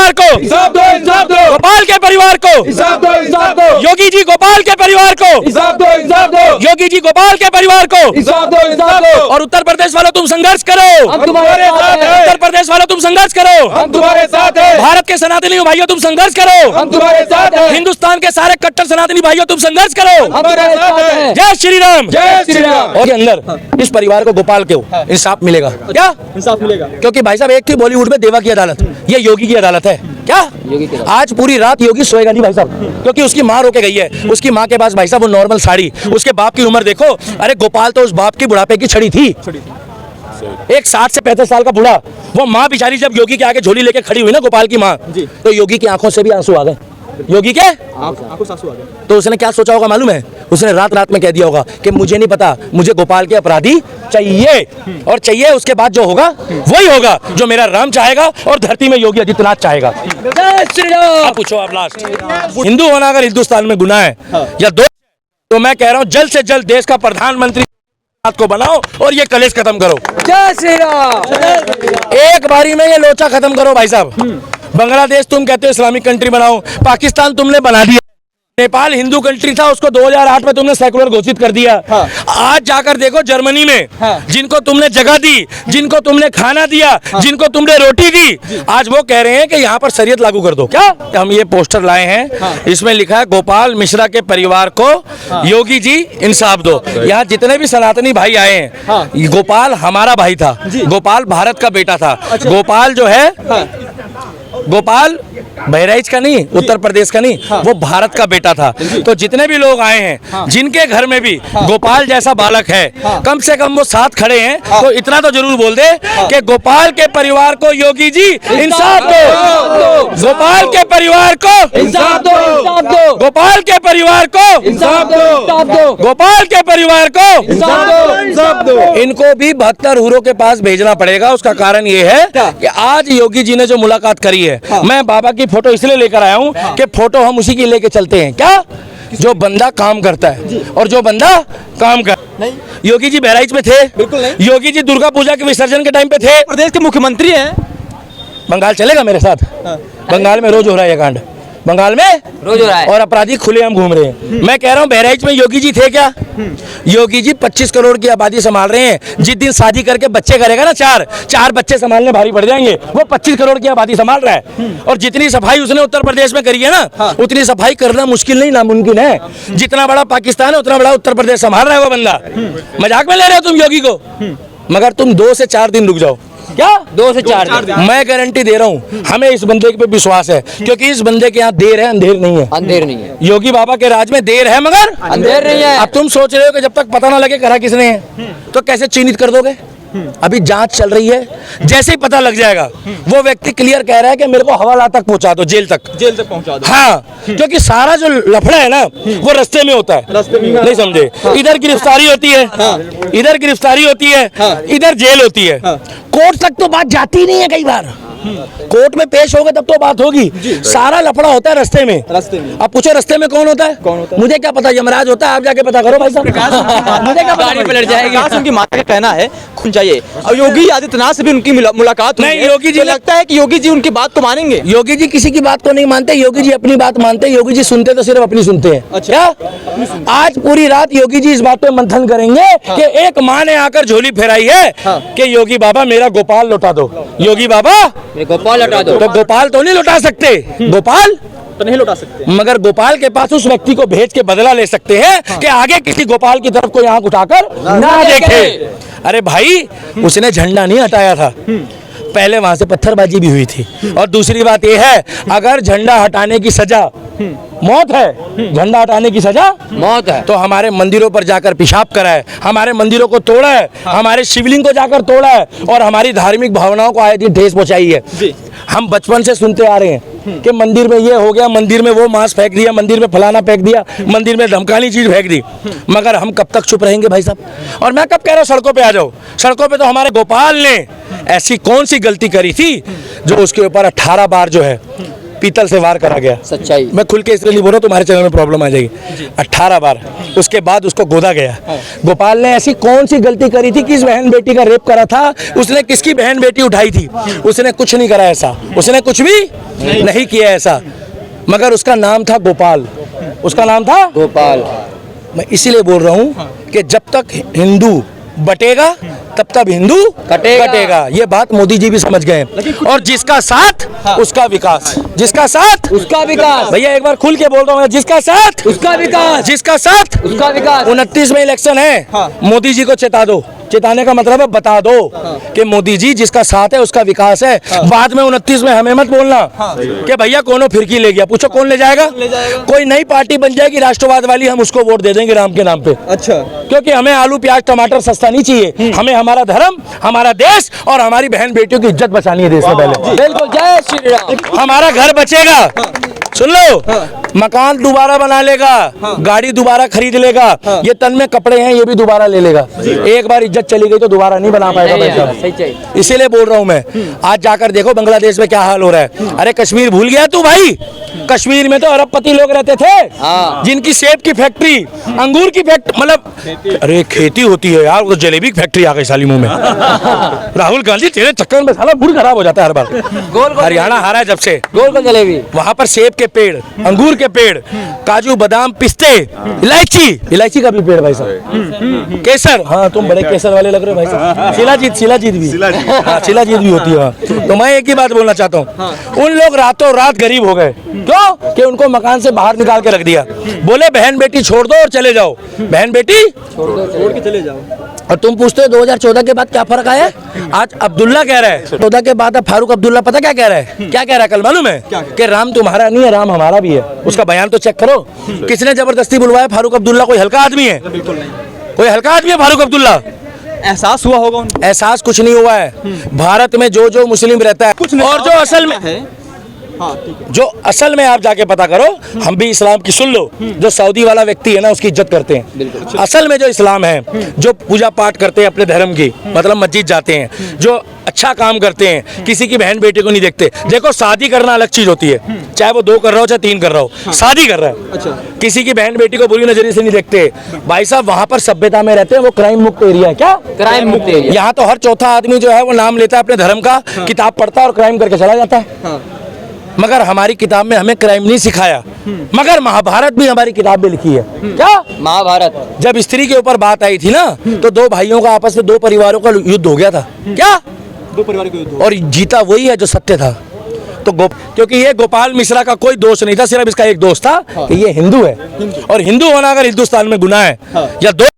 परिवार को इंसाफ दो, इंसाफ दो, गोपाल के परिवार को इंसाफ दो, इंसाफ दो, योगी जी गोपाल के परिवार को इंसाफ दो, इंसाफ दो, योगी जी गोपाल के परिवार को इंसाफ दो, इंसाफ दो। और उत्तर प्रदेश वालों तुम संघर्ष करो, हम तुम्हारे साथ हैं, उत्तर प्रदेश वालों तुम संघर्ष करो, हम तुम्हारे साथ हैं, भारत के सनातनी भाइयों तुम संघर्ष करो, हम तुम्हारे साथ हैं, हिंदुस्तान के सारे कट्टर सनातनी भाइयों तुम संघर्ष करो। हम तुम्हारे साथ हैं। जय श्री राम, जय श्री राम। और के अंदर इस परिवार को गोपाल को इंसाफ मिलेगा क्या? इंसाफ मिलेगा क्योंकि भाई साहब एक थी बॉलीवुड में देवा की अदालत, ये योगी की अदालत है क्या? आज पूरी रात योगी सोएगा नहीं भाई साहब, क्योंकि उसकी माँ रोके गई है। उसकी माँ के पास भाई साहब वो नॉर्मल साड़ी, उसके बाप की उम्र देखो, अरे गोपाल तो उस बाप की बुढ़ापे की छड़ी थी। एक 60 से 65 साल का बूढ़ा, वो माँ बेचारी जब योगी के आगे झोली लेके खड़ी हुई ना गोपाल की माँ, तो योगी की आंखों से भी आंसू आ गए। योगी के आंखों से आंसू आ गए। तो उसने क्या सोचा होगा मालूम है? उसने रात रात में कह दिया होगा कि मुझे नहीं पता, मुझे गोपाल के अपराधी चाहिए, और चाहिए उसके बाद जो होगा वही होगा जो मेरा राम चाहेगा और धरती में योगी आदित्यनाथ चाहेगा। जय श्री राम। पूछो आप लास्ट, हिंदू होना अगर हिंदुस्तान में गुनाह है या दो, तो मैं कह रहा हूँ जल्द से जल्द देश का प्रधानमंत्री को बनाओ और ये कलेश खत्म करो। जय श्री राम। एक बारी में ये लोचा खत्म करो भाई साहब। बांग्लादेश तुम कहते हो इस्लामिक कंट्री बनाओ, पाकिस्तान तुमने बना दिया, नेपाल हिंदू कंट्री था उसको 2008 में तुमने सेकुलर घोषित कर दिया। आज जाकर देखो जर्मनी में, जिनको तुमने जगह दी, जिनको तुमने खाना दिया, जिनको तुमने रोटी दी, आज वो कह रहे हैं कि यहाँ पर शरीयत लागू कर दो। क्या हम ये पोस्टर लाए हैं, इसमें लिखा है गोपाल मिश्रा के परिवार को योगी जी इंसाफ दो। यहाँ जितने भी सनातनी भाई आए हैं, गोपाल हमारा भाई था, गोपाल भारत का बेटा था। गोपाल जो है, गोपाल बहराइच का नहीं, उत्तर प्रदेश का नहीं, वो भारत का बेटा था। तो जितने भी लोग आए हैं, जिनके घर में भी गोपाल जैसा बालक है, कम से कम वो साथ खड़े हैं, तो इतना तो जरूर बोल दे कि गोपाल के परिवार को योगी जी इंसाफ दो, गोपाल के परिवार को इंसाफ दो, इंसाफ दो, गोपाल के परिवार को इंसाफ दो, इंसाफ दो, गोपाल के परिवार को इंसाफ दो, इंसाफ दो। इनको भी 72 हुरों के पास भेजना पड़ेगा। उसका कारण ये है कि आज योगी जी ने जो मुलाकात करी है, मैं बाबा की फोटो इसलिए लेकर आया हूं कि फोटो हम उसी की लेके चलते हैं। क्या? जो बंदा काम करता है और जो बंदा काम कर नहीं। योगी जी बहराइच में थे? बिल्कुल नहीं। योगी जी दुर्गा पूजा के विसर्जन के टाइम पे थे? प्रदेश के मुख्यमंत्री हैं। बंगाल चलेगा मेरे साथ? बंगाल में रोज हो रहा है ये कांड, बंगाल में रोज हो रहा है और अपराधी खुलेआम घूम रहे हैं। मैं कह रहा हूँ बहराइच में योगी जी थे क्या? योगी जी 25 करोड़ की आबादी संभाल रहे हैं। जिस दिन शादी करके बच्चे करेगा ना, चार बच्चे संभालने भारी पड़ जाएंगे। वो 25 करोड़ की आबादी संभाल रहा है, और जितनी सफाई उसने उत्तर प्रदेश में करी है ना, उतनी सफाई करना मुश्किल नहीं, नामुमकिन है। जितना बड़ा पाकिस्तान है उतना बड़ा उत्तर प्रदेश संभाल रहा है वो बंदा। मजाक में ले रहे हो तुम योगी को? मगर तुम 2 से 4 दिन रुक जाओ। क्या? 2 से 4 दिन। मैं गारंटी दे रहा हूँ, हमें इस बंदे पे विश्वास है, क्योंकि इस बंदे के यहाँ देर है, अंधेर नहीं है। अंधेर नहीं है। योगी बाबा के राज में देर है मगर अंधेर नहीं है। अब तुम सोच रहे हो कि जब तक पता ना लगे करा किसने है, तो कैसे चिन्हित कर दोगे? अभी जांच चल रही है, जैसे ही पता लग जाएगा वो व्यक्ति क्लियर कह रहा है कि मेरे को हवाला तक पहुंचा दो, जेल तक पहुंचा दो। हाँ, क्योंकि सारा जो लफड़ा है ना वो रास्ते में होता है, रास्ते में नहीं समझे? इधर गिरफ्तारी होती है, इधर गिरफ्तारी होती है, इधर जेल होती है, कोर्ट तक तो बात जाती नहीं है। कई बार कोर्ट में पेश होगा तब तो बात होगी। सारा लफड़ा होता है रास्ते में। अब पूछो रास्ते में कौन होता है? मुझे क्या पता, यमराज होता है। आप जाके पता करो भाई साहब। मुझे क्या पता, पलट जाएगी। उनकी माता का कहना है खून चाहिए, और योगी आदित्यनाथ से भी उनकी मुलाकात हुई नहीं, है। योगी जी तो लगता है कि योगी जी उनकी बात को मानेंगे। योगी जी किसी की बात को नहीं मानते, योगी जी अपनी बात मानते हैं। योगी जी सुनते तो सिर्फ अपनी सुनते हैं। अच्छा, आज पूरी रात योगी जी इस बात पे मंथन करेंगे कि एक माँ ने आकर झोली फेराई है कि योगी बाबा मेरा गोपाल लौटा दो, योगी बाबा गोपाल लौटा दो। तो गोपाल तो नहीं लौटा सकते, गोपाल तो नहीं लौटा सकते, मगर गोपाल के पास उस व्यक्ति को भेज के बदला ले सकते हैं कि आगे किसी गोपाल की तरफ कोई आंख उठाकर ना देखे। अरे भाई, उसने झंडा नहीं हटाया था, पहले वहां से पत्थरबाजी भी हुई थी। और दूसरी बात यह है, अगर झंडा हटाने की सजा मौत है, झंडा हटाने की सजा मौत है, तो हमारे मंदिरों पर जाकर पेशाब करा है, हमारे मंदिरों को तोड़ा है, हमारे शिवलिंग को जाकर तोड़ा है, और हमारी धार्मिक भावनाओं को आए दिन ठेस पहुंचाई है। हम बचपन से सुनते आ रहे हैं कि मंदिर में ये हो गया, मंदिर में वो मांस फेंक दिया, मंदिर में फलाना फेंक दिया, मंदिर में धमकानी चीज फेंक दी। मगर हम कब तक चुप रहेंगे भाई साहब? और मैं कब कह रहा हूँ सड़कों पे आ जाओ? सड़कों पे तो हमारे गोपाल ने ऐसी कौन सी गलती करी थी जो उसके ऊपर 18 बार जो है पीतल से वार करा गया। सच्चाई। मैं खुल के इसलिए नहीं बोल रहा, तुम्हारे चैनल में प्रॉब्लम आ जाएगी। 18 बार उसके बाद उसको गोदा गया। गोपाल ने ऐसी कौन सी गलती करी थी कि इस बहन बेटी का रेप करा था? उसने किसकी बहन बेटी उठाई थी? उसने कुछ नहीं करा ऐसा, उसने कुछ भी नहीं किया ऐसा, मगर उसका नाम था गोपाल। उसका नाम था गोपाल। मैं इसीलिए बोल रहा हूँ कि जब तक हिंदू बटेगा तब तक हिंदू कटेगा। ये बात मोदी जी भी समझ गए। और जिसका साथ उसका विकास, जिसका साथ उसका विकास। भैया एक बार खुल के बोल रहा हूँ, जिसका साथ उसका विकास। जिसका साथ उसका विकास। 29 में इलेक्शन है। मोदी जी को चेता दो। चेताने का मतलब है बता दो कि मोदी जी जिसका साथ है उसका विकास है। बाद में 29 में हमें मत बोलना कि भैया कौन फिरकी ले गया। पूछो कौन ले जाएगा? कोई नई पार्टी बन जाएगी राष्ट्रवाद वाली, हम उसको वोट दे देंगे राम के नाम पे। अच्छा, क्योंकि हमें आलू प्याज टमाटर सस्ता नहीं चाहिए। हमें हमारा धर्म, हमारा देश और हमारी बहन बेटियों की इज्जत बचानी है देश में पहले। बिल्कुल, जय श्री राम। हमारा घर बचेगा, सुन लो, मकान दोबारा बना लेगा, गाड़ी दोबारा खरीद लेगा, ये तन में कपड़े हैं ये भी दोबारा ले लेगा। एक बार इज्जत चली गई तो दोबारा नहीं बना पाएगा भाई साहब। इसीलिए बोल रहा हूं मैं, आज जाकर देखो बांग्लादेश में क्या हाल हो रहा है। अरे कश्मीर भूल गया तू भाई? कश्मीर में तो अरबपति लोग रहते थे जिनकी सेब की फैक्ट्री, अंगूर की फैक्ट्री, मतलब अरे खेती होती है यार, वो तो जलेबी की फैक्ट्री आ गई साली मुंह में। राहुल गांधी तेरे चक्कर में साला मूड खराब हो जाता है हर बार। हरियाणा हारा है जब से, गोल गोल जलेबी। वहां पर सेब के पेड़, अंगूर के पेड़, काजू बादाम पिस्ते, इलायची का भी पेड़ भाई साहब, केसर। हाँ तुम बड़े केसर वाले लग रहे हो भाई साहब। शिलाजीत भी, हाँ शिलाजीत भी होती है वहाँ। तो मैं एक ही बात बोलना चाहता हूँ, उन लोग रातों रात गरीब हो गए। क्यों? कि उनको मकान से बाहर निकाल के रख दिया। बोले बहन बेटी छोड़ दो और चले जाओ, बहन बेटी छोड़ के चले जाओ। और तुम पूछते हो 2014 के बाद क्या फर्क आया? आज अब्दुल्ला कह रहा है, 14 के बाद अब फारूक अब्दुल्ला पता क्या कह रहा है? क्या कह रहा है कल मालूम है? कि राम तुम्हारा नहीं है, राम हमारा भी है। उसका बयान तो चेक करो। किसने जबरदस्ती बुलवाया फारूक अब्दुल्ला? कोई हल्का आदमी है? बिल्कुल नहीं, कोई हल्का आदमी है फारूक अब्दुल्ला? एहसास हुआ होगा उनको। एहसास कुछ नहीं हुआ है। भारत में जो जो मुस्लिम रहता है और जो असल में है, हाँ ठीक है, जो असल में आप जाके पता करो, हम भी इस्लाम की सुन लो, जो सऊदी वाला व्यक्ति है ना उसकी इज्जत करते हैं। असल में जो इस्लाम है, जो पूजा पाठ करते हैं अपने धर्म की, मतलब मस्जिद जाते हैं, जो अच्छा काम करते हैं, किसी की बहन बेटी को नहीं देखते। देखो शादी करना अलग चीज होती है, चाहे वो 2 कर रहा हो चाहे 3 कर रहा हो, शादी कर रहा है। अच्छा, किसी की बहन बेटी को बुरी नजरिए से नहीं देखते भाई साहब। वहां पर सभ्यता में रहते हैं, वो क्राइम मुक्त एरिया है। क्या क्राइम मुक्त एरिया। यहाँ तो हर चौथा आदमी जो है वो नाम लेता है अपने धर्म का, किताब पढ़ता है और क्राइम करके चला जाता है। मगर हमारी किताब में हमें क्राइम नहीं सिखाया। मगर महाभारत भी हमारी किताब में लिखी है। क्या? महाभारत। जब स्त्री के ऊपर बात आई थी ना, तो 2 भाइयों का आपस में 2 परिवारों का युद्ध हो गया था। क्या? 2 परिवार के युद्ध। और जीता वही है जो सत्य था। तो क्योंकि ये गोपाल मिश्रा का कोई दोष नहीं था, सिर्फ इसका एक दोष था कि ये हिंदू है। और हिंदू होना अगर हिंदुस्तान में गुनाह है या दोष,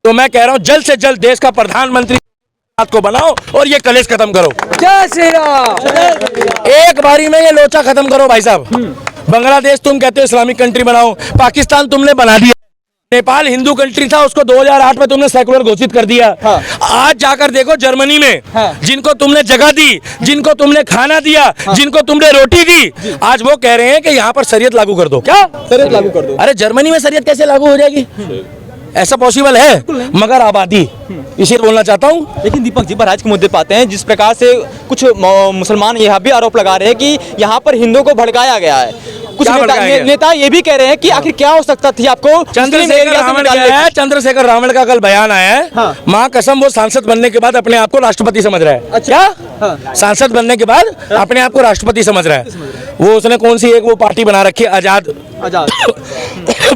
तो मैं कह रहा हूँ जल्द से जल्द देश का प्रधानमंत्री को बनाओ और ये कलेश खत्म करो। जय श्री राम। एक बारी में ये लोचा खत्म करो भाई साहब। बांग्लादेश तुम कहते हो इस्लामिक कंट्री बनाओ, पाकिस्तान तुमने बना दिया। नेपाल हिंदू कंट्री था, उसको 2008 में तुमने सेकुलर घोषित कर दिया। आज जाकर देखो जर्मनी में, जिनको तुमने जगह दी, जिनको तुमने खाना दिया, जिनको तुमने रोटी दी, आज वो कह रहे हैं कि यहाँ पर शरीयत लागू कर दो। क्या? शरीयत लागू कर दो। अरे जर्मनी में शरीयत कैसे लागू हो जाएगी? ऐसा पॉसिबल है? मगर आबादी, इसे बोलना चाहता हूँ। लेकिन दीपक जी, बहराइच के मुद्दे पे आते हैं, जिस प्रकार से कुछ मुसलमान यहाँ भी आरोप लगा रहे हैं कि यहाँ पर हिंदुओं को भड़काया गया है। कुछ नेता ये भी कह रहे हैं कि आखिर क्या हो सकता थी आपको चंद्रशेखर रावण का कल बयान आया है। माँ कसम वो सांसद बनने के बाद अपने आप को राष्ट्रपति समझ रहा है। क्या? सांसद बनने के बाद अपने आप को राष्ट्रपति समझ रहा है। वो उसने कौन सी एक वो पार्टी बना रखी है, आजाद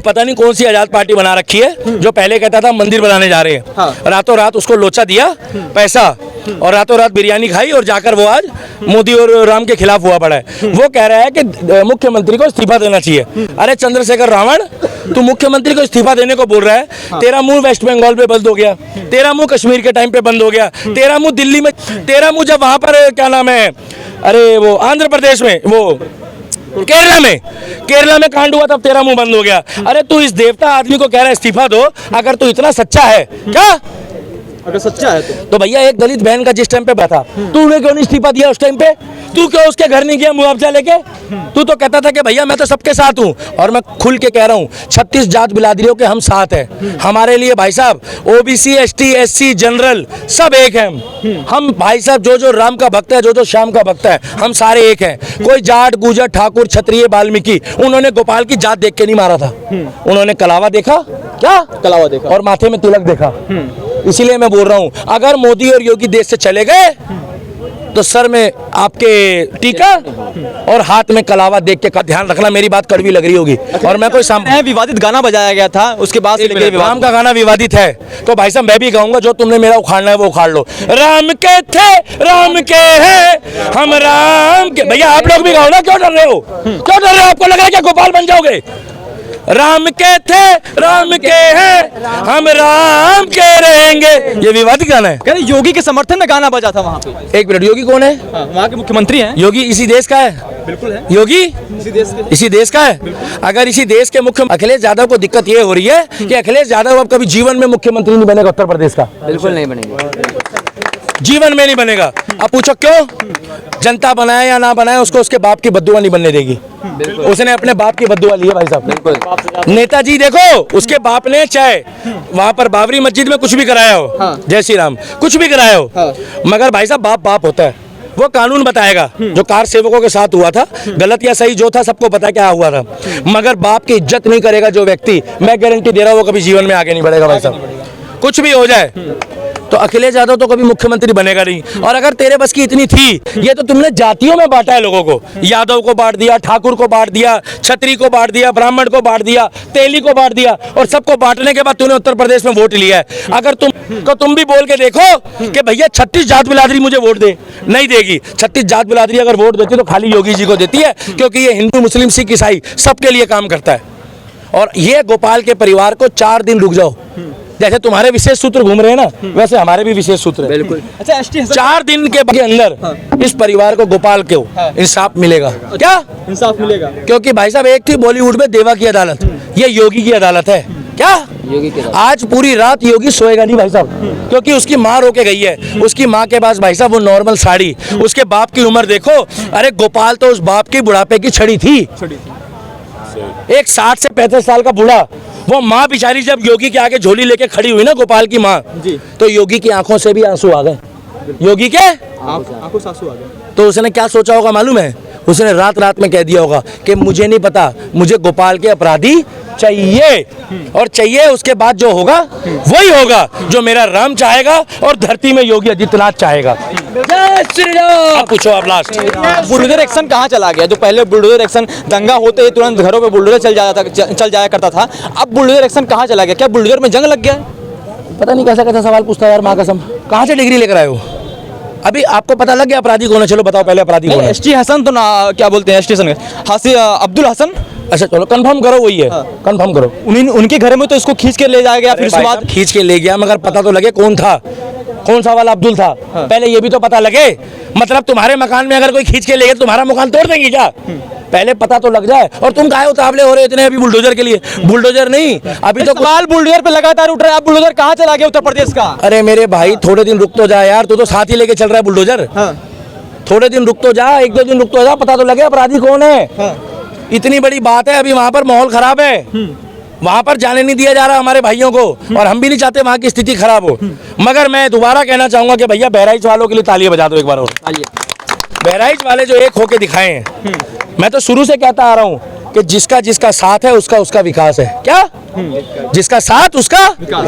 पता नहीं कौन सी आजाद पार्टी बना रखी है, जो पहले कहता था मंदिर बनाने जा रहे हैं। रातों रात उसको लोचा दिया पैसा और रातों रात बिरयानी खाई और जाकर वो आज मोदी और राम के खिलाफ हुआ पड़ा है। वो कह रहा है कि मुख्यमंत्री को इस्तीफा देना चाहिए। अरे चंद्रशेखर रावण, तू मुख्यमंत्री को इस्तीफा देने को बोल रहा है। तेरा मुंह वेस्ट बंगाल पे बंद हो गया, तेरा मुंह कश्मीर के टाइम पे बंद हो गया, तेरा मुंह दिल्ली में, तेरा मुंह जब वहां पर क्या नाम है, अरे वो आंध्र प्रदेश में, वो केरला में कांड हुआ तब तेरा मुंह बंद हो गया। अरे तू इस देवता आदमी को कह रहा है इस्तीफा दो, अगर तू इतना सच्चा है। क्या? अगर सच्चा है तो भैया एक दलित बहन का जिस टाइम पे बैठा, तूने क्यों नहीं इस्तीफा दिया उस टाइम पे? तू क्यों उसके घर नहीं गया मुआवजा लेके? तू तो कहता था कि भैया मैं तो सबके साथ हूँ, और मैं खुल के कह रहा हूँ 36 जात बिरादरियों के हम साथ हैं। हमारे लिए भाई साहब ओबीसी, एसटी, एससी, जनरल सब एक हैं। हम भाई साहब जो जो राम का भक्त है, जो जो श्याम का भक्त है, हम सारे एक हैं। कोई जाट, गुजर, ठाकुर, क्षत्रिय, वाल्मीकि, उन्होंने गोपाल की जात देख के नहीं मारा था। उन्होंने कलावा देखा, क्या कलावा देखा और माथे में तिलक देखा। इसीलिए मैं बोल रहा हूँ अगर मोदी और योगी देश से चले गए तो सर में आपके टीका और हाथ में कलावा देख के का ध्यान रखना। मेरी बात कड़वी लग रही होगी और मैं कोई विवादित गाना बजाया गया था, उसके बाद से लेके राम का गाना विवादित है तो भाई साहब मैं भी गाऊंगा, जो तुमने मेरा उखाड़ना है वो उखाड़ लो। राम के थे राम के हैं हम राम के। भैया आप लोग भी गाओ ना, क्यों डर रहे हो? क्यों डर रहे हो? आपको लग रहा है क्या गोपाल बन जाओगे? राम के थे राम के हैं हम राम के रहेंगे, ये विवादित गाना है। कहते योगी के समर्थन में गाना बजा था वहाँ पे। एक मिनट, योगी कौन है? वहाँ के मुख्यमंत्री हैं। योगी इसी देश का है? बिल्कुल है। योगी इसी देश का है। अगर इसी देश के मुख्य अखिलेश यादव को दिक्कत ये हो रही है कि अखिलेश यादव अब कभी जीवन में मुख्यमंत्री नहीं बनेगा उत्तर प्रदेश का। बिल्कुल नहीं बनेगा, जीवन में नहीं बनेगा। अब पूछो क्यों? जनता बनाए या ना बनाए, उसको उसके बाप की बद्दुआ नहीं बनने देगी। उसने अपने बाप की बद्दुआ ली है भाई साहब। बिल्कुल। नेताजी देखो, उसके बाप ने चाहे वहां पर बाबरी मस्जिद में कुछ भी कराया हो, जय श्री राम, कुछ भी कराया हो, मगर भाई साहब बाप बाप होता है। वो कानून बताएगा। जो कार सेवकों के साथ हुआ था, गलत या सही जो था सबको पता क्या हुआ था, मगर बाप की इज्जत नहीं करेगा जो व्यक्ति, मैं गारंटी दे रहा हूँ वो कभी जीवन में आगे नहीं बढ़ेगा भाई साहब। कुछ भी हो जाए तो अखिलेश यादव तो कभी मुख्यमंत्री बनेगा नहीं। और अगर तेरे बस की इतनी थी, ये तो तुमने जातियों में बांटा है लोगों को। यादव को बांट दिया, ठाकुर को बांट दिया, क्षत्रिय को बांट दिया, ब्राह्मण को बांट दिया, तेली को बांट दिया, और सबको बांटने के बाद तूने उत्तर प्रदेश में वोट लिया है। अगर तुम भी बोल के देखो कि भैया 36 जात बिरादरी मुझे वोट दे, नहीं देगी। 36 जात बिरादरी अगर वोट देती तो खाली योगी जी को देती है, क्योंकि ये हिंदू, मुस्लिम, सिख, ईसाई सबके लिए काम करता है। और ये गोपाल के परिवार को 4 दिन रुक जाओ, जैसे तुम्हारे विशेष सूत्र घूम रहे हैं ना, वैसे हमारे भी विशेष सूत्र है। बिल्कुल। अच्छा, एसटी 4 दिन के अंदर इस परिवार को, गोपाल को इंसाफ मिलेगा। क्या इंसाफ मिलेगा? क्योंकि भाई साहब एक थी बॉलीवुड में देवा की अदालत, ये योगी की अदालत है। क्या योगी के आज पूरी रात योगी सोएगा नहीं भाई साहब, क्योंकि उसकी माँ रोके गई है। उसकी माँ के पास भाई साहब वो नॉर्मल साड़ी, उसके बाप की उम्र देखो। अरे गोपाल तो उस बाप की बुढ़ापे की छड़ी थी। एक 60 से 35 साल का बूढ़ा, वो माँ बेचारी जब योगी के आगे झोली लेके खड़ी हुई ना, गोपाल की माँ, तो योगी की आंखों से भी आंसू आ गए। योगी के आंखों से आंसू आ गए। तो उसने क्या सोचा होगा मालूम है? उसने रात रात में कह दिया होगा कि मुझे नहीं पता, मुझे गोपाल के अपराधी चाहिए, और चाहिए उसके बाद जो होगा वही होगा जो मेरा राम चाहेगा और धरती में योगी आदित्यनाथ चाहेगा। जय श्री राम। अब पूछो आप लास्ट। बुलडोजर एक्शन कहाँ चला गया? जो पहले बुलडोजर एक्शन दंगा होते ही तुरंत घरों पे बुलडोजर चल जाया करता था, अब बुलडोजर एक्शन कहाँ चला गया? क्या बुलडोजर में जंग लग गया है? पता नहीं कैसा कैसा सवाल पूछता है यार, माँ कसम। कहाँ से डिग्री लेकर आए हो? अभी आपको पता लग गया अपराधी कौन है? चलो बताओ पहले अपराधी कौन है? एसटी हसन तो ना, क्या बोलते हैं एसटी हसन, अब्दुल हसन। अच्छा चलो कंफर्म करो वही है। कंफर्म करो। उनके घर में तो इसको खींच के ले जाया गया, फिर उसके बाद खींच के ले गया, मगर पता तो लगे कौन था, कौन सा वाला अब्दुल था। पहले ये भी तो पता लगे। मतलब तुम्हारे मकान में अगर कोई खींच के ले गया, तुम्हारा मकान तोड़ देंगे क्या? पहले पता तो लग जाए। और तुम काहे उतावले हो रहे इतने अभी बुलडोजर के लिए? बुलडोजर नहीं, अभी तो सवाल बुलडोजर पे लगातार उठ रहा है। अब बुलडोजर कहाँ चला गया उत्तर प्रदेश का? अरे मेरे भाई थोड़े दिन रुक तो जा यार, तू तो साथ ही लेके चल रहा है बुलडोजर। थोड़े दिन रुक तो जा, 1-2 दिन रुक तो जा, पता तो लगे अपराधी कौन है। इतनी बड़ी बात है, अभी वहां पर माहौल खराब है, वहां पर जाने नहीं दिया जा रहा हमारे भाइयों को, और हम भी नहीं चाहते वहां की स्थिति खराब हो। मगर मैं दोबारा कहना चाहूंगा कि भैया बहराइच वालों के लिए तालियां बजा दो एक बार और। बहराइच वाले जो एक होके दिखाए हैं, मैं तो शुरू से कहता आ रहा हूं कि जिसका जिसका साथ है उसका उसका विकास है। क्या? जिसका साथ उसका,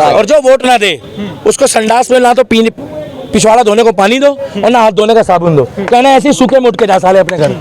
और जो वोट ना दे उसको संडास में ना तो पिछवाड़ा धोने को पानी दो और ना हाथ धोने का साबुन दो। कहना ऐसे सूखे मुट के जा साले अपने घर।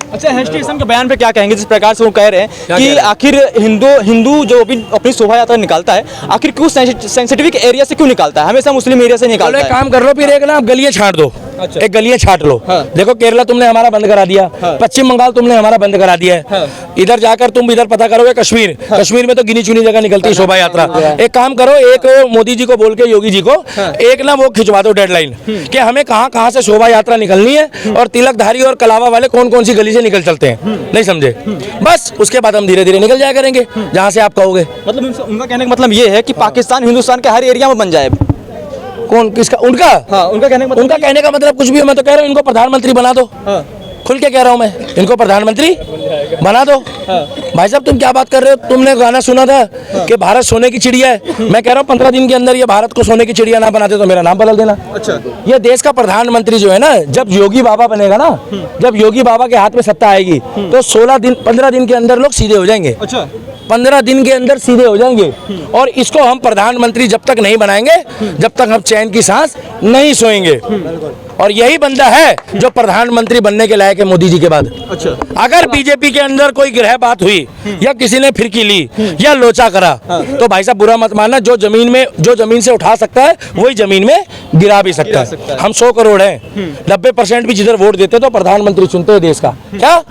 अच्छा, एसटी हसन के बयान पे क्या कहेंगे? जिस प्रकार से वो कह रहे हैं कि आखिर हिंदू जो अपनी शोभा यात्रा निकालता है, आखिर क्यों सेंसिटिव एरिया से क्यों निकालता है? हमेशा मुस्लिम एरिया से निकालता है। काम कर लो फिर, एक ना आप गलियां छांट दो। अच्छा। एक गलियां छाट लो। देखो केरला तुमने हमारा बंद करा दिया, पश्चिम बंगाल तुमने हमारा बंद करा दिया है। इधर जाकर तुम इधर पता करोगे कश्मीर, कश्मीर में तो गिनी चुनी जगह निकलती है शोभा यात्रा। एक काम करो, एक मोदी जी को बोल के, योगी जी को एक ना वो खिंचवा दो डेडलाइन कि हमें कहाँ कहाँ से शोभा यात्रा निकलनी है और तिलकधारी और कलावा वाले कौन कौन सी गली से निकल चलते हैं। नहीं समझे? बस उसके बाद हम धीरे धीरे निकल जाया करेंगे जहाँ से आप कहोगे। मतलब उनका कहने का मतलब ये है कि पाकिस्तान हिंदुस्तान के हर एरिया में बन जाए। कौन किसका? उनका? हाँ, उनका कहने का मतलब कुछ भी हो, मैं तो कह रहा हूँ इनको प्रधानमंत्री बना दो। खुल के कह रहा हूँ मैं, इनको प्रधानमंत्री बना दो। भाई साहब तुम क्या बात कर रहे हो? तुमने गाना सुना था कि भारत सोने की चिड़िया है। मैं कह रहा हूँ 15 दिन के अंदर ये भारत को सोने की चिड़िया ना बनाते तो मेरा नाम बदल देना। अच्छा, ये देश का प्रधानमंत्री जो है ना, जब योगी बाबा बनेगा ना, जब योगी बाबा के हाथ में सत्ता आएगी तो 15 दिन के अंदर लोग सीधे हो जाएंगे। अच्छा, 15 दिन के अंदर सीधे हो जाएंगे। और इसको हम प्रधानमंत्री जब तक नहीं बनाएंगे, जब तक हम चैन की सांस नहीं सोएंगे। और यही बंदा है जो प्रधानमंत्री बनने के लायक है मोदी जी के बाद। अच्छा, अगर बीजेपी के अंदर कोई ग्रह बात हुई या किसी ने फिरकी ली या लोचा करा तो भाई साहब बुरा मत मानना, जो जमीन से उठा सकता है वही जमीन में गिरा भी सकता है। हम 100 करोड़ हैं, 90% भी जिधर वोट देते तो प्रधानमंत्री चुनते हैं देश का। क्या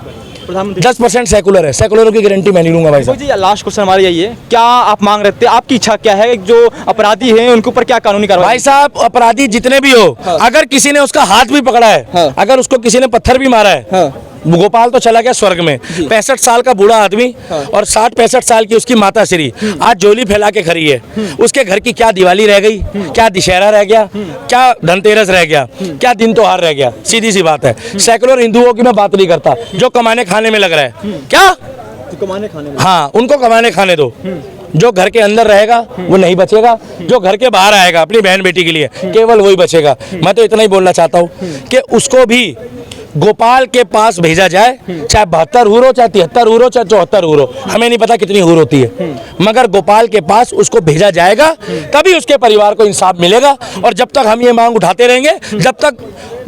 10% सेकुलर है? सेकुलरों की गारंटी मैं नहीं लूंगा भाई साहब। जी लास्ट क्वेश्चन हमारा यही है, क्या आप मांग रखते हैं, आपकी इच्छा क्या है, जो अपराधी हैं उनके ऊपर क्या कानूनी कार्रवाई? भाई साहब अपराधी जितने भी हो, अगर किसी ने उसका हाथ भी पकड़ा है, अगर उसको किसी ने पत्थर भी मारा है, गोपाल तो चला गया स्वर्ग में, 65 साल का बूढ़ा आदमी और 60-65 साल की उसकी माता श्री आज झोली फैला के खड़ी है। उसके घर की क्या दिवाली रह गई, क्या दशहरा रह गया, क्या धनतेरस रह गया, क्या दिन त्योहार रह गया? सीधी सी बात है। सेकुलर हिंदुओं की मैं बात नहीं करता, जो कमाने खाने में लग रहा है। क्या कमाने खाने में? हाँ, उनको कमाने खाने दो। जो घर के अंदर रहेगा वो नहीं बचेगा, जो घर के बाहर आएगा अपनी बहन बेटी के लिए केवल वही बचेगा। मैं तो इतना ही बोलना चाहता हूँ कि उसको भी गोपाल के पास भेजा जाए, चाहे 72 हूर हो, चाहे 73 हूर हो, चाहे 74 हूर हो, हमें नहीं पता कितनी हूर होती है, मगर गोपाल के पास उसको भेजा जाएगा, तभी उसके परिवार को इंसाफ मिलेगा। और जब तक हम ये मांग उठाते रहेंगे, जब तक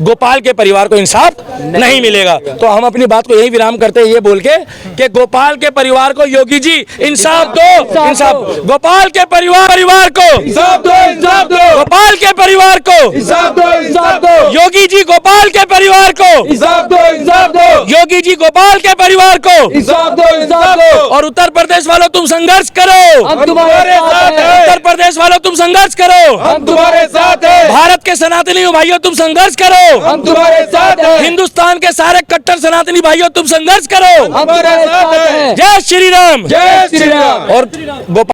गोपाल के परिवार को इंसाफ नहीं मिलेगा, तो हम अपनी बात को यही विराम करते हैं ये बोल के कि गोपाल के परिवार को योगी जी इंसाफ दो, इंसाफ। गोपाल के परिवार को इंसाफ दो, इंसाफ दो। गोपाल के परिवार को इंसाफ दो, इंसाफ दो। योगी जी गोपाल के परिवार को इंसाफ दो, इंसाफ दो। योगी जी गोपाल के परिवार को इंसाफ दो, इंसाफ दो। और उत्तर प्रदेश वालों तुम संघर्ष करो, हम तुम्हारे साथ हैं। उत्तर प्रदेश वालों तुम संघर्ष करो, हम तुम्हारे साथ हैं। भारत के सनातनी भाइयों तुम संघर्ष करो, हम तुम्हारे साथ हैं। हिंदुस्तान के सारे कट्टर सनातनी भाइयों तुम संघर्ष करो, हम तुम्हारे साथ हैं। जय श्री राम, जय श्री राम। और गोपाल